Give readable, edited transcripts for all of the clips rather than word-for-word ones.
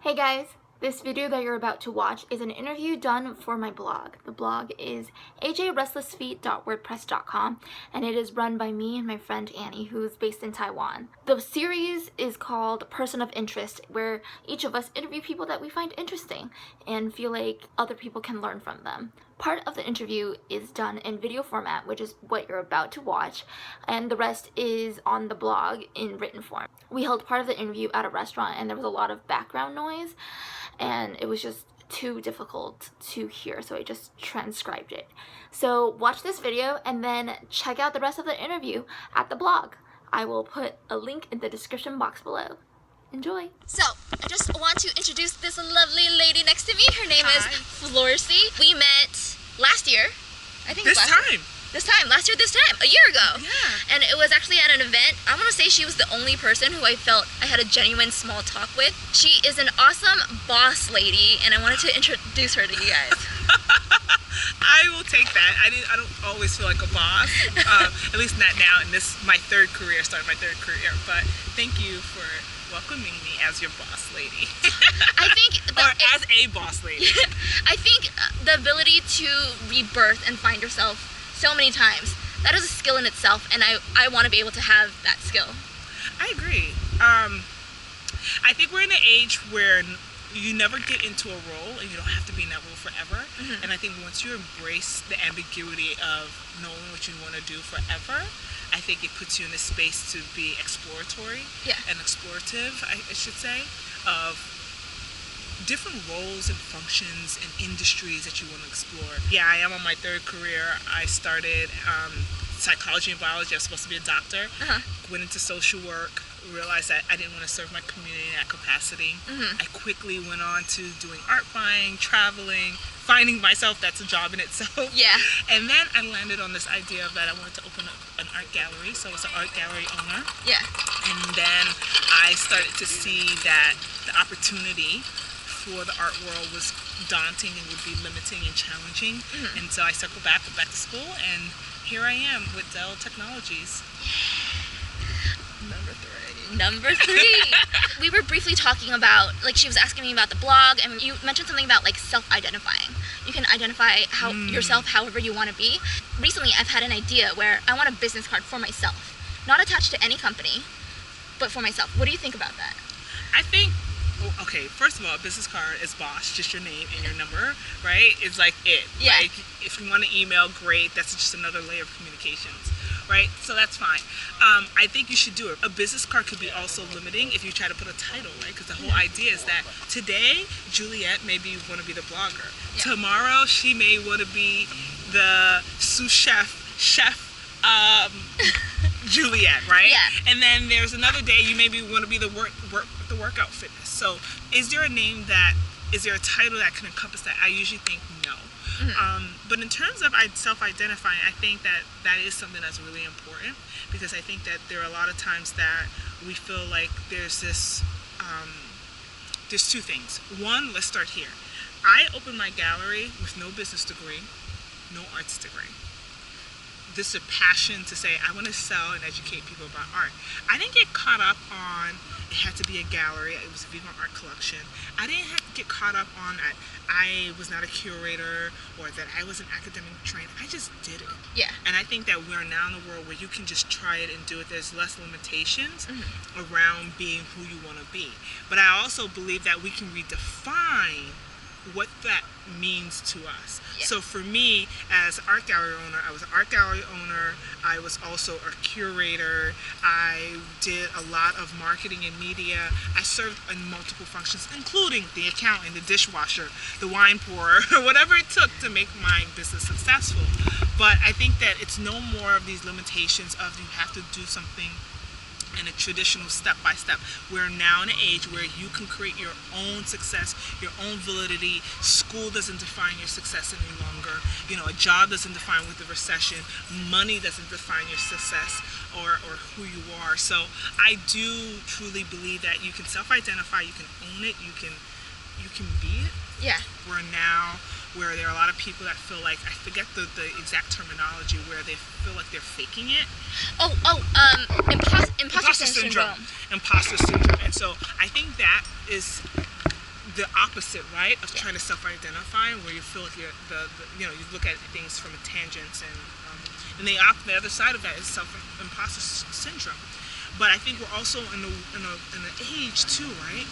Hey guys, this video that you're about to watch is an interview done for my blog. The blog is ajrestlessfeet.wordpress.com and it is run by me and my friend Annie, who's based in Taiwan. The series is called Person of Interest, where each of us interview people that we find interesting and feel like other people can learn from them. Part of the interview is done in video format, which is what you're about to watch, and the rest is on the blog in written form. We held part of the interview at a restaurant and there was a lot of background noise and it was just too difficult to hear, so I just transcribed it. So watch this video and then check out the rest of the interview at the blog. I will put a link in the description box below. Enjoy. So, I just want to introduce this lovely lady next to me. Her name is Florcy. We met last year. I think last year, this time, a year ago. Yeah. And it was actually at an event. I want to say she was the only person who I felt I had a genuine small talk with. She is an awesome boss lady, and I wanted to introduce her to you guys. I will take that. I don't always feel like a boss, at least not now. In this, my third career, starting my third career. But thank you for welcoming me as your boss lady. I think as a boss lady. I think the ability to rebirth and find yourself so many times, that is a skill in itself, and I want to be able to have that skill. I agree. I think we're in an age where you never get into a role and you don't have to be in that role forever. Mm-hmm. And I think once you embrace the ambiguity of knowing what you want to do forever, I think it puts you in a space to be exploratory and explorative, I should say, of different roles and functions and industries that you want to explore. Yeah, I am on my third career. I started psychology and biology. I was supposed to be a doctor. Went into social work, realized that I didn't want to serve my community in that capacity. I quickly went on to doing art buying, traveling, finding myself. That's a job in itself. Yeah. And then I landed on this idea of that I wanted to open up an art gallery. So I was an art gallery owner. Yeah. And then I started to see that the opportunity for the art world was daunting and would be limiting and challenging. And so I circled back, went back to school, and here I am with Dell Technologies. Number three. We were briefly talking about, like, she was asking me about the blog, and you mentioned something about, like, self-identifying. You can identify yourself however you want to be. Recently, I've had an idea where I want a business card for myself, not attached to any company, but for myself. What do you think about that? I think, okay, first of all, a business card is boss, just your name and your number, right? It's like it. Yeah. Like, if you want to email, great. That's just another layer of communications, right? So that's fine. I think you should do it. A business card could be also limiting if you try to put a title, right? Because the whole idea is that today, Juliet maybe want to be the blogger. Yeah. Tomorrow, she may want to be the sous chef, Juliet, right? Yeah. And then there's another day you maybe want to be the workout fitness. So is there a title that can encompass that? I usually think no. But in terms of self-identifying, I think that is something that's really important, because I think that there are a lot of times that we feel like there's this, there's two things. One, let's start here. I opened my gallery with no business degree, no arts degree. This is a passion to say, I want to sell and educate people about art. I didn't get caught up on it had to be a gallery. It was a Viva Art Collection. I didn't have to get caught up on that I was not a curator or that I wasn't academic trained. I just did it. Yeah. And I think that we're now in a world where you can just try it and do it. There's less limitations around being who you want to be. But I also believe that we can redefine what that means to us. Yeah. So for me, as an art gallery owner, I was an art gallery owner. I was also a curator. I did a lot of marketing and media. I served in multiple functions, including the accountant, the dishwasher, the wine pourer, whatever it took to make my business successful. But I think that it's no more of these limitations of you have to do something in a traditional step-by-step. We're now in an age where you can create your own success, your own validity. School doesn't define your success any longer. You know, a job doesn't define with the recession. Money doesn't define your success or who you are. So I do truly believe that you can self-identify, you can own it, you can be it. Yeah. We're now where there are a lot of people that feel like, I forget the exact terminology, where they feel like they're faking it. Imposter syndrome. Imposter syndrome. And so I think that is the opposite, right, of trying to self-identify, where you feel like you're you look at things from a tangent, and the other side of that is self-imposter syndrome. But I think we're also in an age too, right,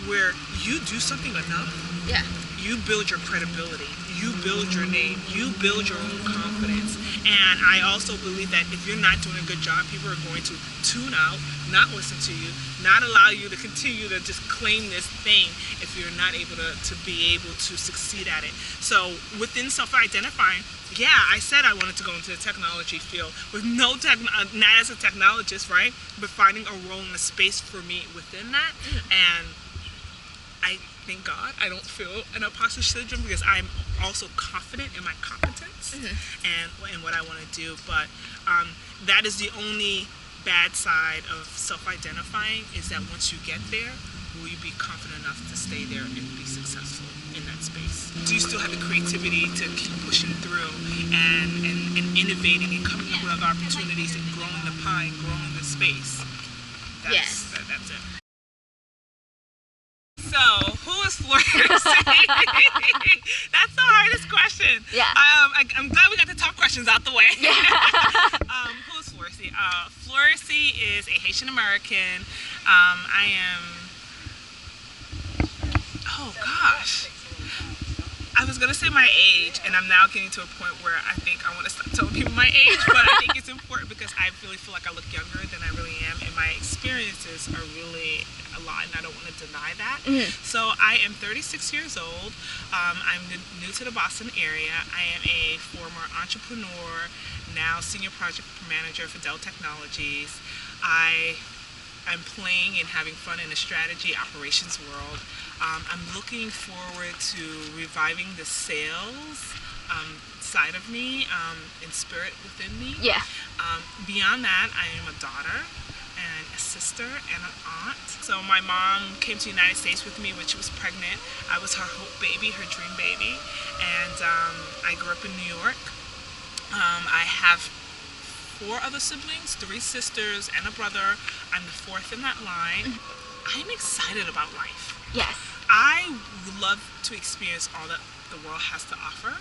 where you do something enough, Yeah. you build your credibility, you build your name, you build your own confidence. And I also believe that if you're not doing a good job, people are going to tune out, not listen to you, not allow you to continue to just claim this thing if you're not able to be able to succeed at it. So within self-identifying, yeah, I said I wanted to go into the technology field with not as a technologist, right? But finding a role in a space for me within that. And I thank God I don't feel an imposter syndrome because I'm also confident in my competence and in what I want to do. But that is the only bad side of self-identifying, is that once you get there, will you be confident enough to stay there and be successful in that space? Do you still have the creativity to keep pushing through and innovating and coming up with other opportunities and growing the pie and growing the space? That's it. So, who is Florcy? That's the hardest question. Yeah. I'm glad we got the tough questions out the way. Yeah. Who is Florcy? Florcy is a Haitian American. I am. Oh gosh. I was gonna say my age, and I'm now getting to a point where I think I want to stop telling people my age, but I think it's important because I really feel like I look younger than I really am, and my experiences are really a lot, and I don't want to deny that. So I am 36 years old. I'm new to the Boston area. I am a former entrepreneur, now senior project manager for Dell Technologies. I'm playing and having fun in the strategy operations world. I'm looking forward to reviving the sales side of me and spirit within me. Yeah. Beyond that, I am a daughter and a sister and an aunt. So my mom came to the United States with me when she was pregnant. I was her hope baby, her dream baby. And I grew up in New York. I have 4 other siblings, 3 sisters and a brother. I'm the 4th in that line. I'm excited about life. Yes. I would love to experience all that the world has to offer.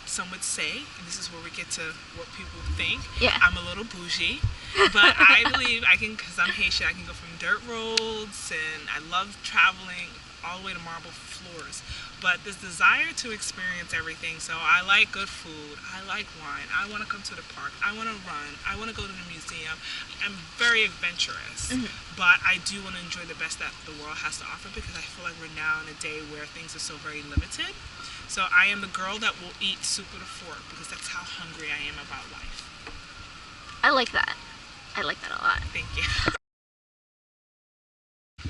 Some would say, and this is where we get to what people think, I'm a little bougie, but I believe I can, because I'm Haitian, I can go from dirt roads, and I love traveling all the way to marble floors. But this desire to experience everything, so I like good food, I like wine, I want to come to the park, I want to run, I want to go to the museum. I'm very adventurous, but I do want to enjoy the best that the world has to offer, because I feel like we're now in a day where things are so very limited. So I am the girl that will eat soup with a fork, because that's how hungry I am about life. I like that. I like that a lot. Thank you.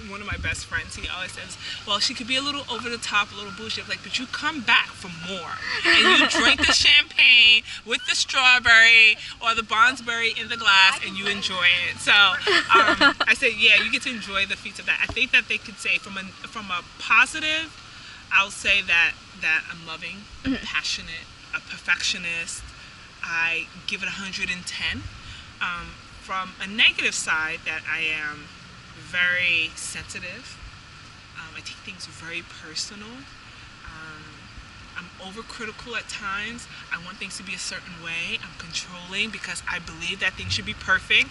One of my best friends, he always says, well, she could be a little over the top, a little bougie. I'm like, but you come back for more. And you drink the champagne with the strawberry or the Bondsberry in the glass, and you enjoy it. So I said, yeah, you get to enjoy the feats of that. I think that they could say from a positive, I'll say that I'm loving, passionate, a perfectionist. I give it 110. From a negative side, that I am very sensitive. I take things very personal. I'm overcritical at times. I want things to be a certain way. I'm controlling because I believe that things should be perfect.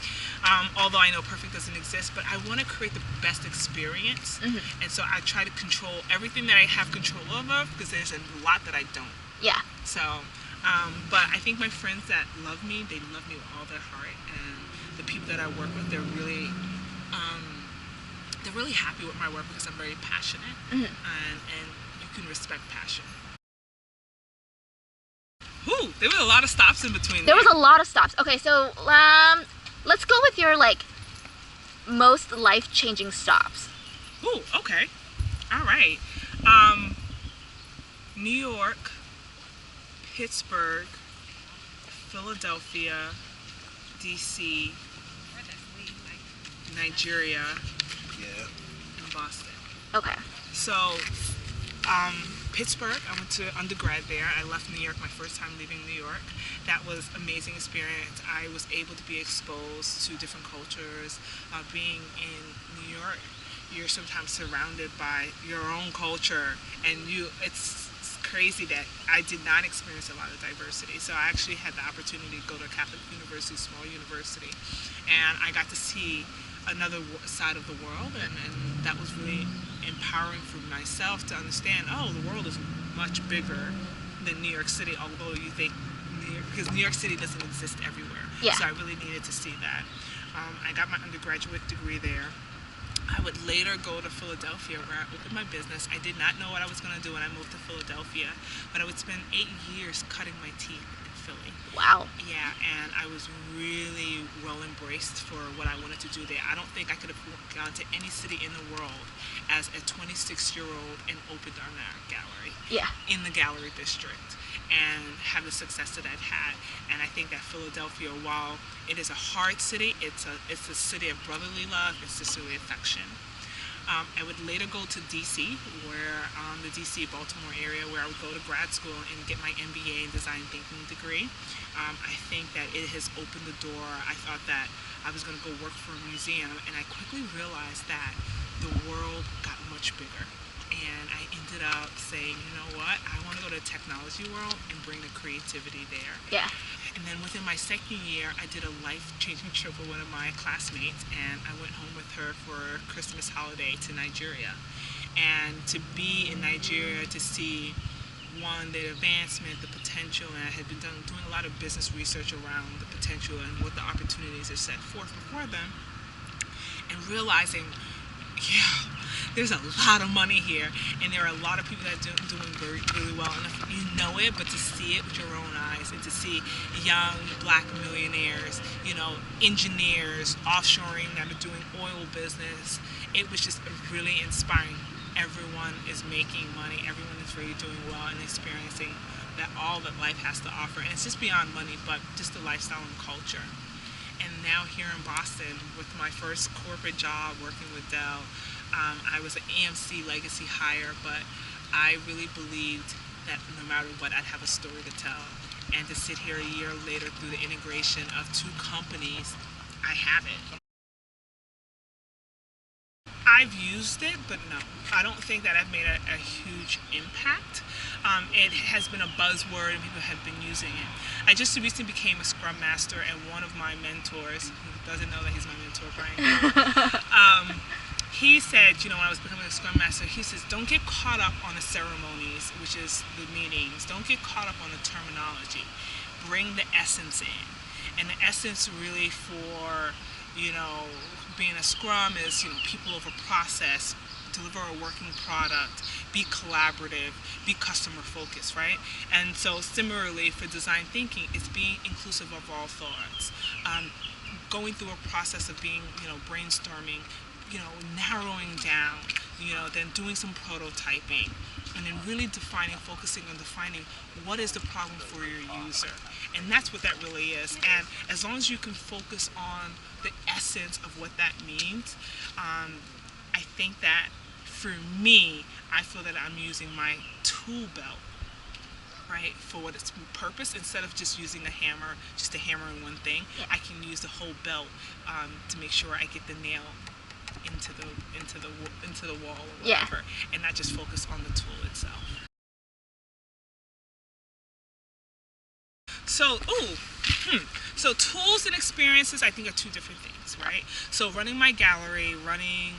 Although I know perfect doesn't exist, but I want to create the best experience. And so I try to control everything that I have control over, because there's a lot that I don't. Yeah. So, but I think my friends that love me, they love me with all their heart. And the people that I work with, they're really happy with my work, because I'm very passionate, and you can respect passion. Ooh, there were a lot of stops in between. There was a lot of stops. Okay, so let's go with your most life-changing stops. Ooh, okay. All right. New York, Pittsburgh, Philadelphia, DC, Nigeria, and Boston. Okay. So, Pittsburgh, I went to undergrad there. I left New York my first time leaving New York. That was an amazing experience. I was able to be exposed to different cultures. Being in New York, you're sometimes surrounded by your own culture, and it's crazy that I did not experience a lot of diversity. So I actually had the opportunity to go to a Catholic university, small university, and I got to see another side of the world, and that was really empowering for myself to understand, oh, the world is much bigger than New York City, although you think because New York City doesn't exist everywhere. Yeah. So I really needed to see that. I got my undergraduate degree there. I would later go to Philadelphia where I opened my business. I did not know what I was going to do when I moved to Philadelphia, but I would spend 8 years cutting my teeth in Philly. Wow. Yeah, and I was really well embraced for what I wanted to do there. I don't think I could have gone to any city in the world as a 26-year-old and opened an art gallery in the gallery district and have the success that I've had. And I think that Philadelphia, while it is a hard city, it's a city of brotherly love, it's a city of affection. I would later go to DC, where the DC Baltimore area, where I would go to grad school and get my MBA in design thinking degree. I think that it has opened the door. I thought that I was going to go work for a museum, and I quickly realized that the world got much bigger. And I ended up saying, you know what, I want to go to the technology world and bring the creativity there. Yeah. And then within my second year, I did a life-changing trip with one of my classmates, and I went home with her for Christmas holiday to Nigeria. And to be in Nigeria, to see, one, the advancement, the potential, and I had been doing a lot of business research around the potential and what the opportunities are set forth before them, and realizing, yeah, there's a lot of money here, and there are a lot of people that are doing really well, and you know it, but to see it with your own eyes, and to see young black millionaires, engineers offshoring that are doing oil business, it was just really inspiring. Everyone is making money, everyone is really doing well and experiencing that all that life has to offer, and it's just beyond money, but just the lifestyle and culture. And now here in Boston, with my first corporate job working with Dell, I was an AMC legacy hire, but I really believed that no matter what, I'd have a story to tell. And to sit here a year later through the integration of two companies, I have it. I've used it, but no, I don't think that I've made a huge impact. It has been a buzzword and people have been using it. I just recently became a Scrum Master, and one of my mentors, who doesn't know that he's my mentor, Brian, he said, when I was becoming a Scrum Master, he says, don't get caught up on the ceremonies, which is the meetings. Don't get caught up on the terminology. Bring the essence in. And the essence really for, being a Scrum is, people over process, deliver a working product, be collaborative, be customer focused, right? And so similarly for design thinking, it's being inclusive of all thoughts. Going through a process of being, brainstorming, narrowing down, then doing some prototyping, and then really focusing on defining what is the problem for your user. And that's what that really is. And as long as you can focus on the essence of what that means, I think that for me, I feel that I'm using my tool belt, right, for what its purpose. Instead of just using just a hammer in one thing, I can use the whole belt to make sure I get the nail into the wall or whatever, and not just focus on the tool itself. So tools and experiences, I think, are two different things, right? So running my gallery, running,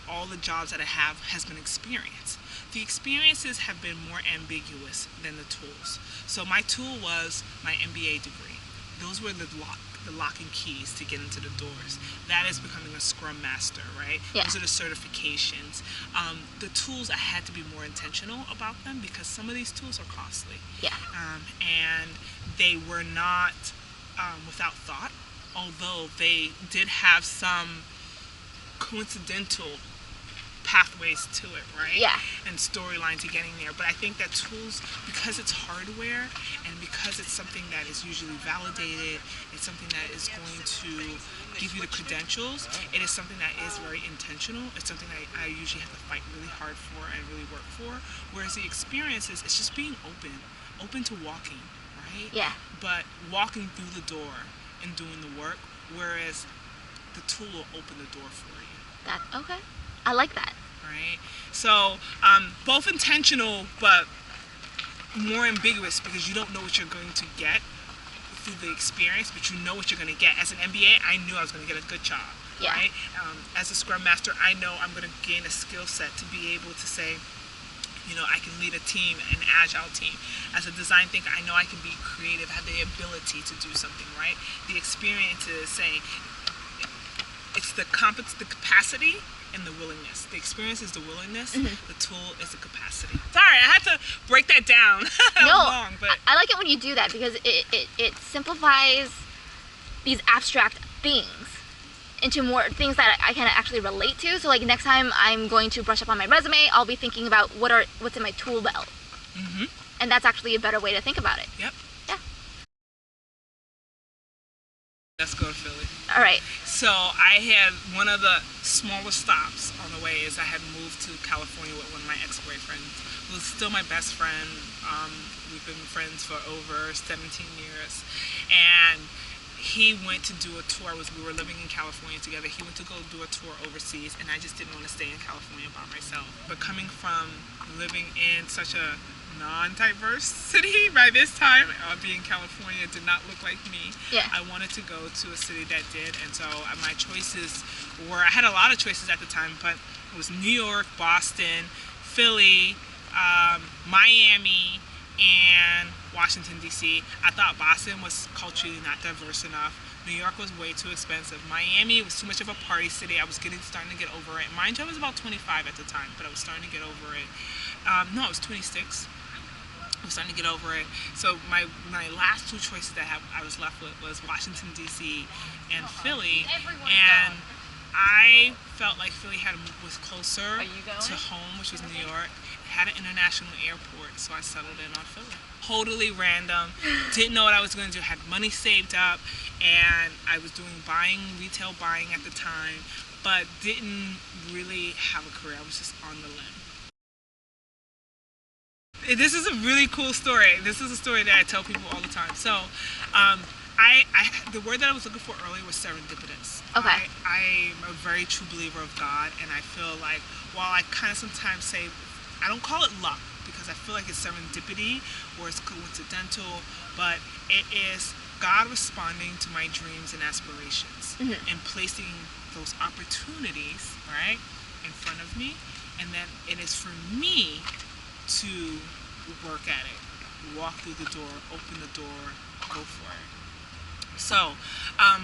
all the jobs that I have has been experience. The experiences have been more ambiguous than the tools. So my tool was my MBA degree. Those were the locking keys to get into the doors. That is becoming a Scrum Master, right? Those are the certifications. The tools, I had to be more intentional about them because some of these tools are costly. And they were not without thought, although they did have some coincidental pathways to it, right? And storyline to getting there. But I think that tools, because it's hardware and because it's something that is usually validated, it's something that is going to give you the credentials, it is something that is very intentional. It's something that I usually have to fight really hard for and really work for. Whereas the experiences, it's just being open to walking, right? But walking through the door and doing the work, whereas the tool will open the door for you. Okay. I like that. right? So both intentional, but more ambiguous because you don't know what you're going to get through the experience, but you know what you're going to get. As an MBA, I knew I was going to get a good job, Yeah. right? As a Scrum Master, I know I'm going to gain a skill set to be able to say, you know, I can lead a team, an agile team. As a design thinker, I know I can be creative, have the ability to do something, right? The experience is saying it's the competence, the capacity, and the willingness. The experience is the willingness. The tool is the capacity. Sorry, I had to break that down. No, long, but I like it when you do that because it simplifies these abstract things into more things that I can actually relate to. So like next time I'm going to brush up on my resume, I'll be thinking about what's in my tool belt. And that's actually a better way to think about it. Yep. Yeah. Let's go to Philly. All right. So I had one of the smaller stops on the way is I had moved to California with one of my ex-boyfriends, who was still my best friend. We've been friends for over 17 years. And he went to do a tour. We were living in California together. He went to go do a tour overseas, and I just didn't want to stay in California by myself. But coming from living in such a non-diverse city by this time, being California did not look like me. Yeah. I wanted to go to a city that did, and so my choices were, I had a lot of choices at the time, but it was New York, Boston, Philly, Miami, and Washington, D.C. I thought Boston was culturally not diverse enough. New York was way too expensive. Miami was too much of a party city. I was starting to get over it. Mind you, I was about 25 at the time, but I was starting to get over it. No, I was 26. I was starting to get over it. So my last two choices that I was left with was Washington, D.C. and Philly. And I felt like Philly was closer to home, which was New York. It had an international airport, so I settled in on Philly. Totally random. Didn't know what I was going to do. Had money saved up, and I was doing retail buying at the time, but didn't really have a career. I was just on the limb. This is a really cool story. This is a story that I tell people all the time. So, the word that I was looking for earlier was serendipitous. Okay. I'm a very true believer of God, and I feel like while I kind of sometimes say, I don't call it luck because I feel like it's serendipity or it's coincidental, but it is God responding to my dreams and aspirations and placing those opportunities, right, in front of me, and then it is for me to work at it, walk through the door, open the door, go for it. So,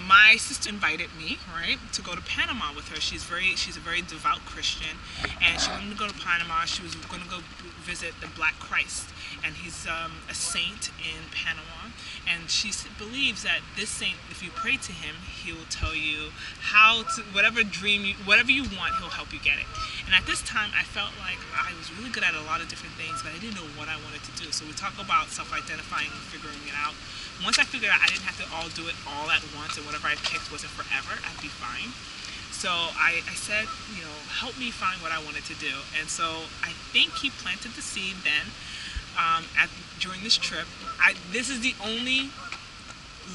my sister invited me, right, to go to Panama with her. She's a very devout Christian, and she wanted to go to Panama. She was going to go visit the Black Christ, and he's a saint in Panama. And she believes that this saint, if you pray to him, he will tell you how to, whatever you want, he'll help you get it. And at this time, I felt like I was really good at a lot of different things, but I didn't know what I wanted to do. So we talk about self-identifying and figuring it out. Once I figured out I didn't have to do it all at once, and whatever I picked wasn't forever, I'd be fine. So I said, help me find what I wanted to do. And so I think he planted the seed then during this trip. This is the only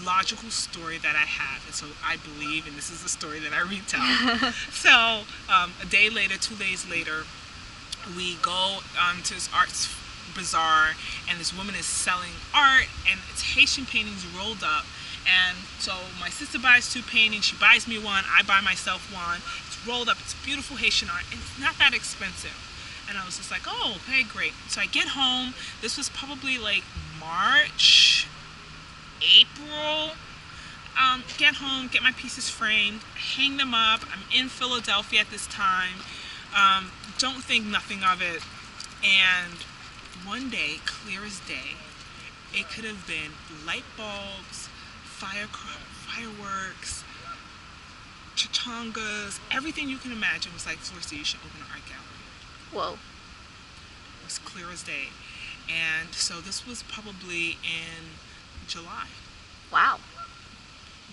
logical story that I have, and so I believe, and this is the story that I retell. So a day later, 2 days later, we go to this arts bazaar, and this woman is selling art, and it's Haitian paintings rolled up. And so my sister buys 2 paintings, she buys me one, I buy myself one. It's rolled up, it's beautiful Haitian art, and it's not that expensive. And I was just like, oh, okay, great. So I get home, this was probably like March, April. Get home, get my pieces framed, hang them up. I'm in Philadelphia at this time. Don't think nothing of it. And one day, clear as day, it could have been light bulbs, fireworks, chachangas, everything you can imagine was like, Florcy, you should open an art gallery. Whoa. It was clear as day. And so this was probably in July. Wow.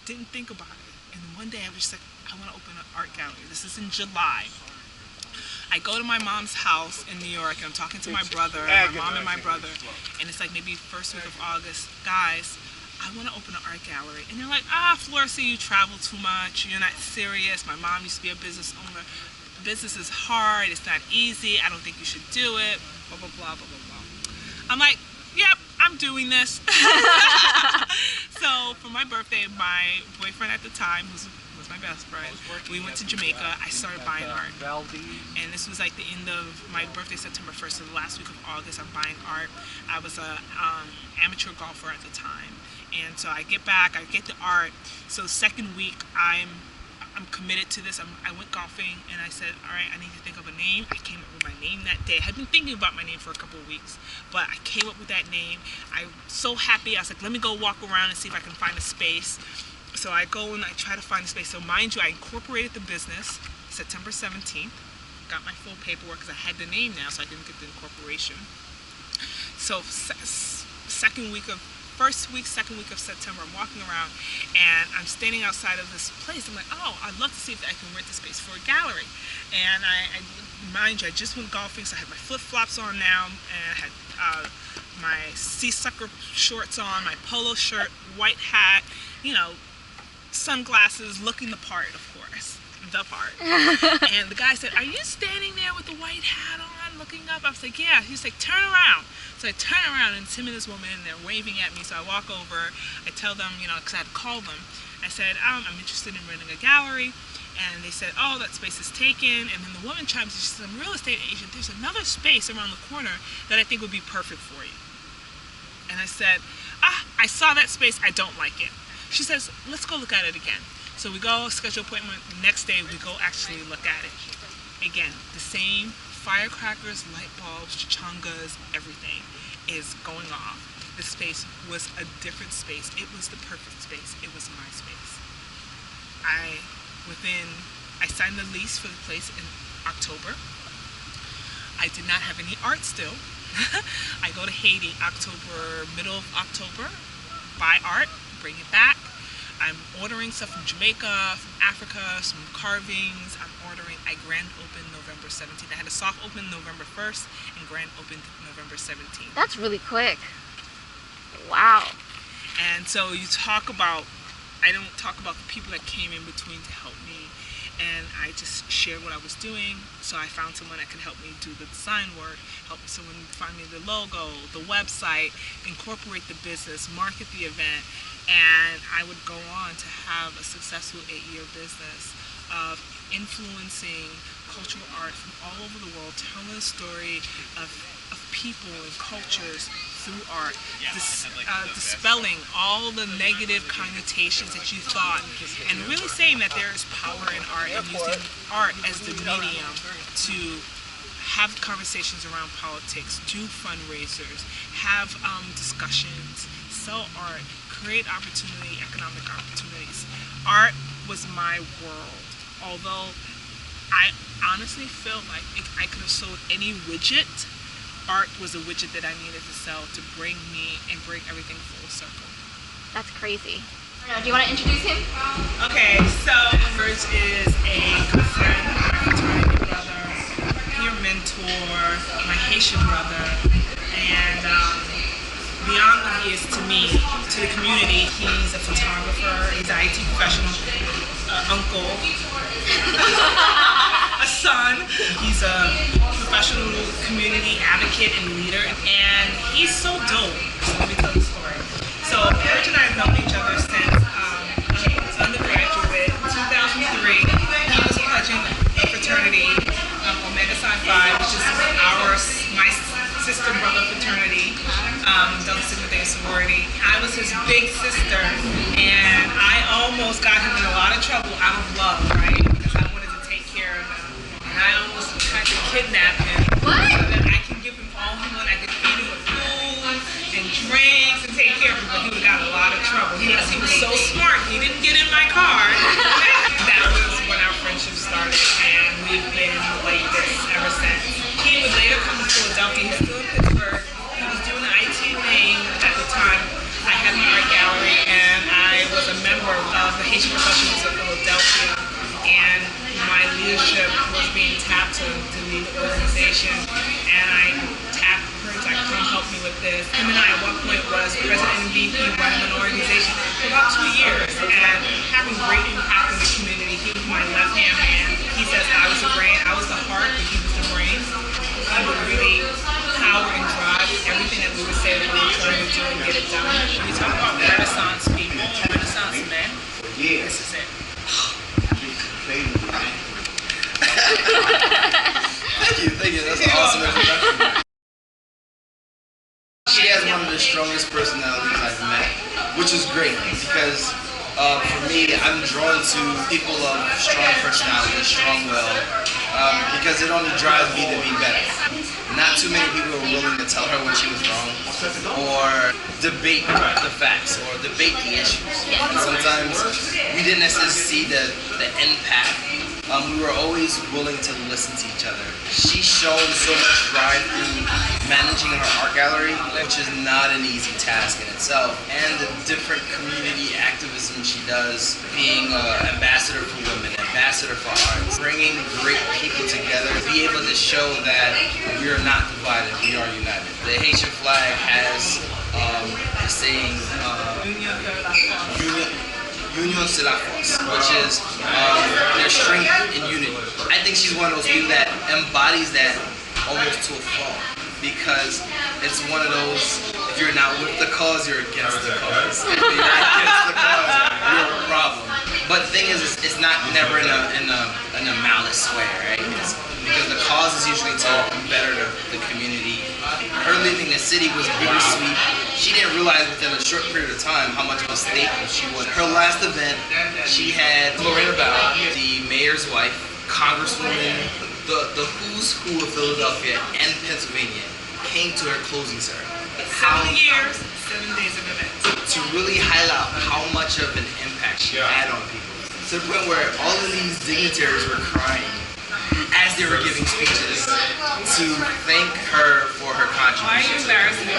Didn't think about it. And one day I was just like, I want to open an art gallery. This is in July. I go to my mom's house in New York, and I'm talking to my brother, my mom and my brother, and it's like maybe first week of August. Guys, I want to open an art gallery. And they're like, Florcy, you travel too much. You're not serious. My mom used to be a business owner. business is hard, it's not easy, I don't think you should do it, blah, blah, blah, blah, blah, blah. I'm like, yep, I'm doing this. So for my birthday, my boyfriend at the time, who was my best friend, we went to Jamaica. I started buying art. And this was like the end of my birthday, September 1st, so the last week of August, I'm buying art. I was a amateur golfer at the time. And so I get back, I get the art. So second week, I'm committed to this. I went golfing and I said, all right, I need to think of a name. I came up with my name that day. I had been thinking about my name for a couple of weeks, but I came up with that name. I'm so happy. I was like, let me go walk around and see if I can find a space. So I go and I try to find a space. So mind you, I incorporated the business September 17th. Got my full paperwork because I had the name now, so I didn't get the incorporation. So second week of September, I'm walking around and I'm standing outside of this place. I'm like, oh, I'd love to see if I can rent the space for a gallery. And I mind you, I just went golfing, so I had my flip-flops on now, and I had my sea sucker shorts on, my polo shirt, white hat, you know, sunglasses, looking the part, of course, the part. And the guy said, are you standing there with the white hat on, looking up? I was like, yeah. He's like, turn around. So I turn around and it's him and this woman, and they're waving at me. So I walk over, I tell them, you know, because I had to call them. I said, I'm interested in renting a gallery. And they said, oh, that space is taken. And then the woman chimes in, she says, I'm a real estate agent. There's another space around the corner that I think would be perfect for you. And I said, I saw that space, I don't like it. She says, let's go look at it again. So we go, schedule appointment. The next day, we go actually look at it. Again, the same firecrackers, light bulbs, chungas, everything is going off. The space was a different space. It was the perfect space. It was my space. I signed the lease for the place in October. I did not have any art still. I go to Haiti middle of October, buy art, bring it back. I'm ordering stuff from Jamaica, from Africa, some carvings. I grand opened November 17th. I had a soft open November 1st and grand opened November 17th. That's really quick. Wow. And so I don't talk about the people that came in between to help me. And I just shared what I was doing. So I found someone that could help me do the design work, help someone find me the logo, the website, incorporate the business, market the event. And I would go on to have a successful 8-year business of influencing cultural art from all over the world, telling the story of people and cultures through art, dispelling all the negative connotations that you thought, and really saying that there is power in art, and using art as the medium to have conversations around politics, do fundraisers, have discussions, sell art, create opportunity, economic opportunities. Art was my world. Although I honestly felt like I could have sold any widget, art was a widget that I needed to sell to bring me and bring everything full circle. That's crazy. Do you want to introduce him? Okay, so Merge is a good friend, my fraternity brother, peer mentor, my Haitian brother, and beyond what he is to me, to the community, he's a photographer, he's an IT professional, uncle, a son. He's a professional community advocate and leader, and he's so dope. So let me tell the story. So George and I have known each other since undergraduate, 2003. He was pledging a fraternity, Omega Psi Phi, which is my sister brother fraternity, Delta Sigma Theta sorority. I was his big sister, and I almost got him in a lot of trouble out of love, right? Because I wanted to take care of him, and I almost tried to kidnap him so that I can give him all he wanted. I could feed him with food and drinks and take care of him, but he got in a lot of trouble. He was so smart. He didn't get in my car. That was when our friendship started, and we've been like this ever since. He would later come to Philadelphia. He's still in Pittsburgh. He was doing the IT thing at the time. I had my art gallery, and I was a member of the Haitian Professionals of Philadelphia, and my leadership was being tapped to lead the organization, and I tapped her to come help me with this. Him and I at one point was president and VP running an organization for about 2 years and having great impact in the community. He was my left-hand man. He says I was a brain, I heart, but he was the brain. He would really power and drive everything that we would say that we were trying to do and get it done. When you talk about Renaissance people, Renaissance men, this is it. Thank you. That's an awesome introduction. She has one of the strongest personalities I've met, which is great because for me, I'm drawn to people of strong personality, strong will, because it only drives me to be better. Not too many people are willing to tell her when she was wrong or debate the facts or debate the issues. And sometimes we didn't necessarily see the end path. We were always willing to listen to each other. She's shown so much drive through managing her art gallery, which is not an easy task in itself, and the different community activism she does, being an ambassador for women, ambassador for arts, bringing great people together, be able to show that we are not divided, we are united. The Haitian flag has the saying, Union c'est la force, which is their strength in unity. I think she's one of those people that embodies that almost to a fault, because it's one of those, if you're not with the cause, you're against the cause. If you're against the cause, you're a problem. But the thing is, it's not never in a malice way, right? It's because the cause is usually to better the community. Her leaving the city was bittersweet. She didn't realize within a short period of time how much of a staple she was. Her last event, she had Lorena Bell, the mayor's wife, congresswoman, the who's who of Philadelphia and Pennsylvania came to her closing ceremony. 7 years, 7 days of events. To really highlight how much of an impact she had on people. To the point where all of these dignitaries were crying as they were giving speeches to thank her for her contribution. Why are you embarrassing me?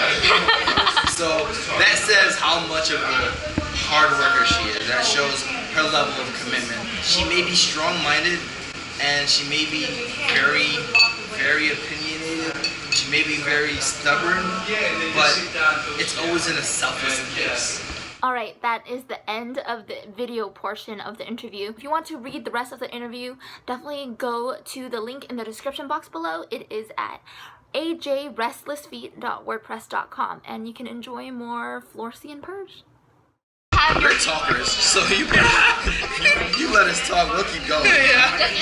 So that says how much of a hard worker she is. That shows her level of commitment. She may be strong-minded and she may be very, very opinionated. She may be very stubborn, but it's always in a selfless place. Alright, that is the end of the video portion of the interview. If you want to read the rest of the interview, definitely go to the link in the description box below. It is at ajrestlessfeet.wordpress.com, and you can enjoy more Florcy and Purge. We're talkers, so you let us talk, we'll keep going. Yeah.